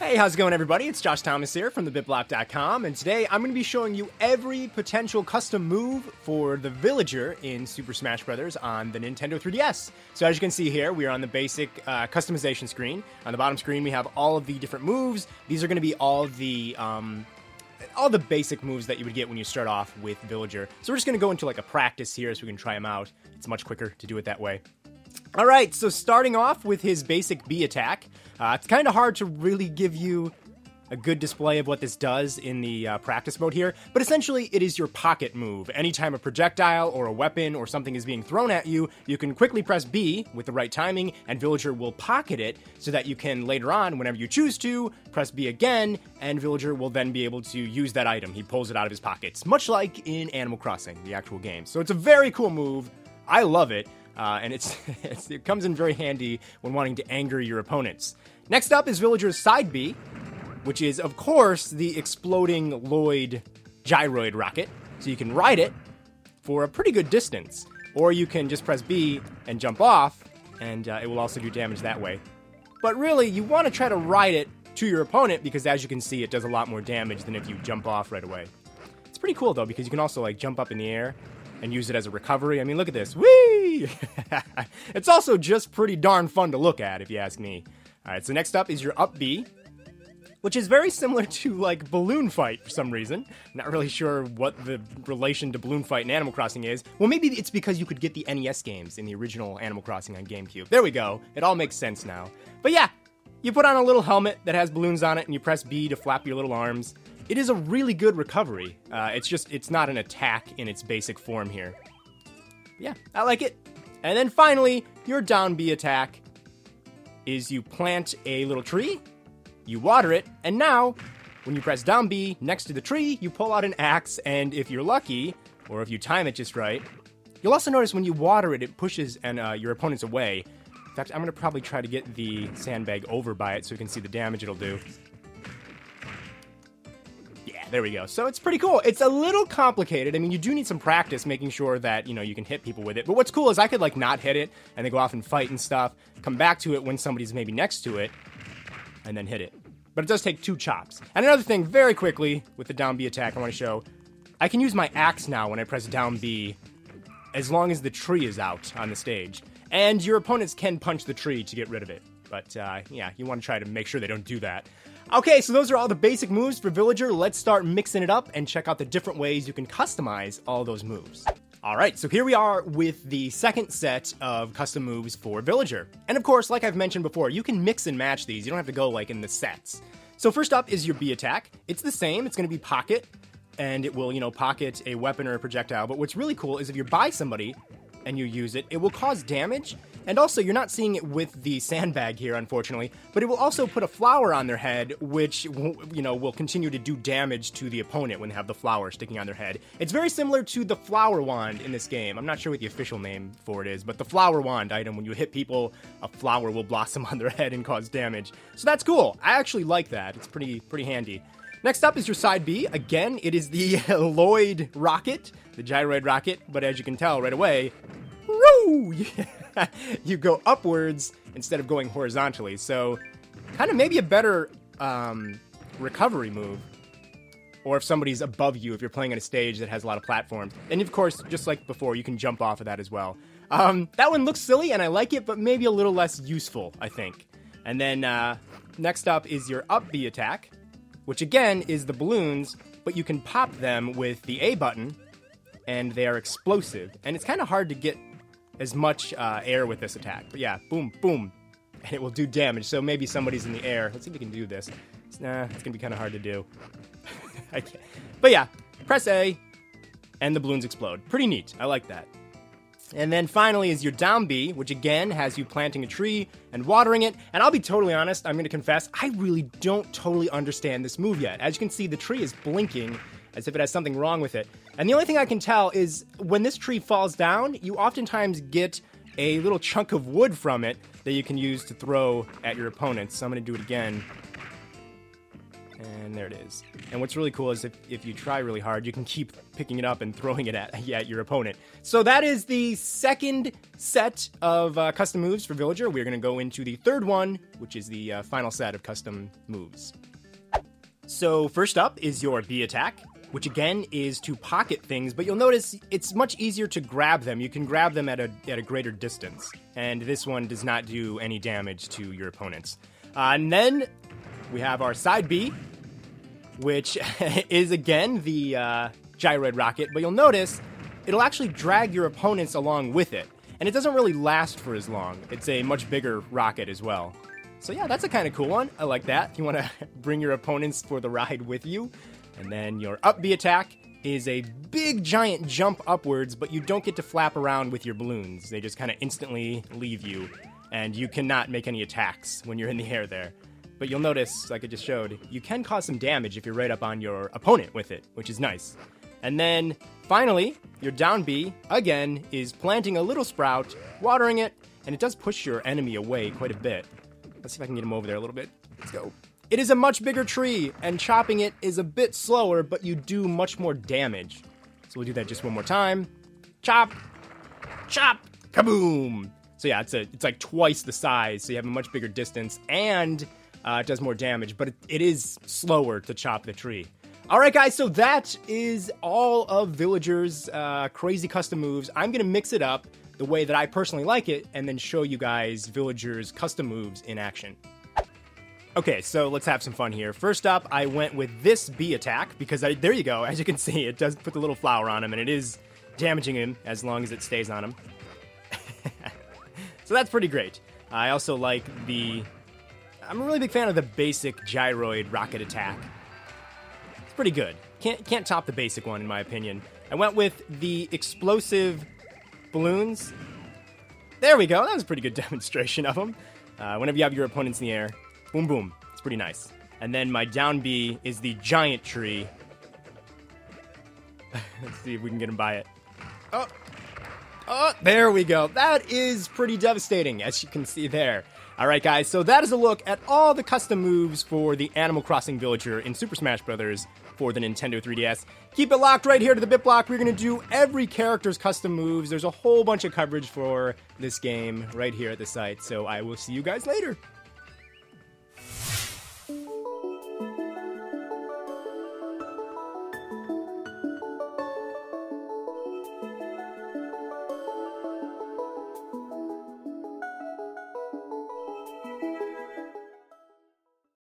Hey, how's it going, everybody? It's Josh Thomas here from thebitblock.com, and today I'm going to be showing you every potential custom move for the Villager in Super Smash Bros. On the Nintendo 3DS. So as you can see here, we are on the basic customization screen. On the bottom screen, we have all of the different moves. These are going to be all the basic moves that you would get when you start off with Villager. So we're just going to go into like a practice here so we can try them out. It's much quicker to do it that way. Alright, so starting off with his basic B attack, it's kind of hard to really give you a good display of what this does in the practice mode here, but essentially it is your pocket move. Anytime a projectile or a weapon or something is being thrown at you, you can quickly press B with the right timing, and Villager will pocket it so that you can later on, whenever you choose to, press B again, and Villager will then be able to use that item. He pulls it out of his pockets, much like in Animal Crossing, the actual game. So it's a very cool move. I love it. And it comes in very handy when wanting to anger your opponents. Next up is Villager's side B, which is, of course, the exploding Lloyd gyroid rocket. So you can ride it for a pretty good distance. Or you can just press B and jump off, and it will also do damage that way. But really, you want to try to ride it to your opponent, because as you can see, it does a lot more damage than if you jump off right away. It's pretty cool, though, because you can also like jump up in the air and use it as a recovery. I mean, look at this. Whee! It's also just pretty darn fun to look at, if you ask me. Alright, so next up is your up B, which is very similar to, like, Balloon Fight for some reason. Not really sure what the relation to Balloon Fight in Animal Crossing is. Well, maybe it's because you could get the NES games in the original Animal Crossing on GameCube. There we go. It all makes sense now. But yeah, you put on a little helmet that has balloons on it, and you press B to flap your little arms. It is a really good recovery. It's not an attack in its basic form here. Yeah, I like it. And then finally, your down B attack is you plant a little tree, you water it, and now, when you press down B next to the tree, you pull out an axe, and if you're lucky, or if you time it just right, you'll also notice when you water it, it pushes your opponents away. In fact, I'm going to probably try to get the sandbag over by it so you can see the damage it'll do. There we go. So it's pretty cool. It's a little complicated. I mean, you do need some practice making sure that, you know, you can hit people with it. But what's cool is I could, like, not hit it, and then go off and fight and stuff, come back to it when somebody's maybe next to it, and then hit it. But it does take 2 chops. And another thing, very quickly, with the down B attack I want to show, I can use my axe now when I press down B, as long as the tree is out on the stage. And your opponents can punch the tree to get rid of it. But, yeah, you want to try to make sure they don't do that. Okay, so those are all the basic moves for Villager. Let's start mixing it up and check out the different ways you can customize all those moves. Alright, so here we are with the second set of custom moves for Villager. And of course, like I've mentioned before, you can mix and match these. You don't have to go like in the sets. So first up is your B attack. It's the same, it's going to be pocket, and it will, you know, pocket a weapon or a projectile. But what's really cool is if you're by somebody and you use it, it will cause damage. And also, you're not seeing it with the sandbag here, unfortunately, but it will also put a flower on their head, which, you know, will continue to do damage to the opponent when they have the flower sticking on their head. It's very similar to the flower wand in this game. I'm not sure what the official name for it is, but the flower wand item, when you hit people, a flower will blossom on their head and cause damage. So that's cool. I actually like that. It's pretty handy. Next up is your side B. Again, it is the Lloyd rocket, the gyroid rocket, but as you can tell right away, woo! You go upwards instead of going horizontally, so kind of maybe a better recovery move. Or if somebody's above you, if you're playing on a stage that has a lot of platforms. And of course, just like before, you can jump off of that as well. That one looks silly, and I like it, but maybe a little less useful, I think. And then next up is your up B attack, which again is the balloons, but you can pop them with the A button, and they are explosive. And it's kind of hard to get as much air with this attack. But yeah, boom, boom, and it will do damage. So maybe somebody's in the air. Let's see if we can do this. It's going to be kind of hard to do. I can't. But yeah, press A, and the balloons explode. Pretty neat. I like that. And then finally is your down B, which again has you planting a tree and watering it. And I'll be totally honest, I'm going to confess, I really don't totally understand this move yet. As you can see, the tree is blinking as if it has something wrong with it. And the only thing I can tell is when this tree falls down, you oftentimes get a little chunk of wood from it that you can use to throw at your opponents. So I'm going to do it again. And there it is. And what's really cool is if you try really hard, you can keep picking it up and throwing it at your opponent. So that is the second set of custom moves for Villager. We're going to go into the third one, which is the final set of custom moves. So first up is your B attack, which again is to pocket things, but you'll notice it's much easier to grab them. You can grab them at a greater distance, and this one does not do any damage to your opponents. And then we have our side B, which is again the gyroid rocket, but you'll notice it'll actually drag your opponents along with it, and it doesn't really last for as long. It's a much bigger rocket as well. So yeah, that's a kind of cool one. I like that. If you want to bring your opponents for the ride with you. And then your up B attack is a big giant jump upwards, but you don't get to flap around with your balloons. They just kind of instantly leave you, and you cannot make any attacks when you're in the air there. But you'll notice, like I just showed, you can cause some damage if you're right up on your opponent with it, which is nice. And then, finally, your down B, again, is planting a little sprout, watering it, and it does push your enemy away quite a bit. Let's see if I can get him over there a little bit. Let's go. It is a much bigger tree, and chopping it is a bit slower, but you do much more damage. So we'll do that just one more time. Chop! Chop! Kaboom! So yeah, it's like twice the size, so you have a much bigger distance, and it does more damage, but it is slower to chop the tree. Alright guys, so that is all of Villager's crazy custom moves. I'm going to mix it up the way that I personally like it, and then show you guys Villager's custom moves in action. Okay, so let's have some fun here. First up, I went with this B attack, because there you go, as you can see, it does put the little flower on him, and it is damaging him as long as it stays on him. So that's pretty great. I also like I'm a really big fan of the basic gyroid rocket attack. It's pretty good. Can't top the basic one, in my opinion. I went with the explosive balloons. There we go, that was a pretty good demonstration of them. Whenever you have your opponents in the air, boom, boom. It's pretty nice. And then my down B is the giant tree. Let's see if we can get him by it. Oh, there we go. That is pretty devastating, as you can see there. Alright guys, so that is a look at all the custom moves for the Animal Crossing Villager in Super Smash Bros. For the Nintendo 3DS. Keep it locked right here to the BitBlock. We're going to do every character's custom moves. There's a whole bunch of coverage for this game right here at the site, so I will see you guys later.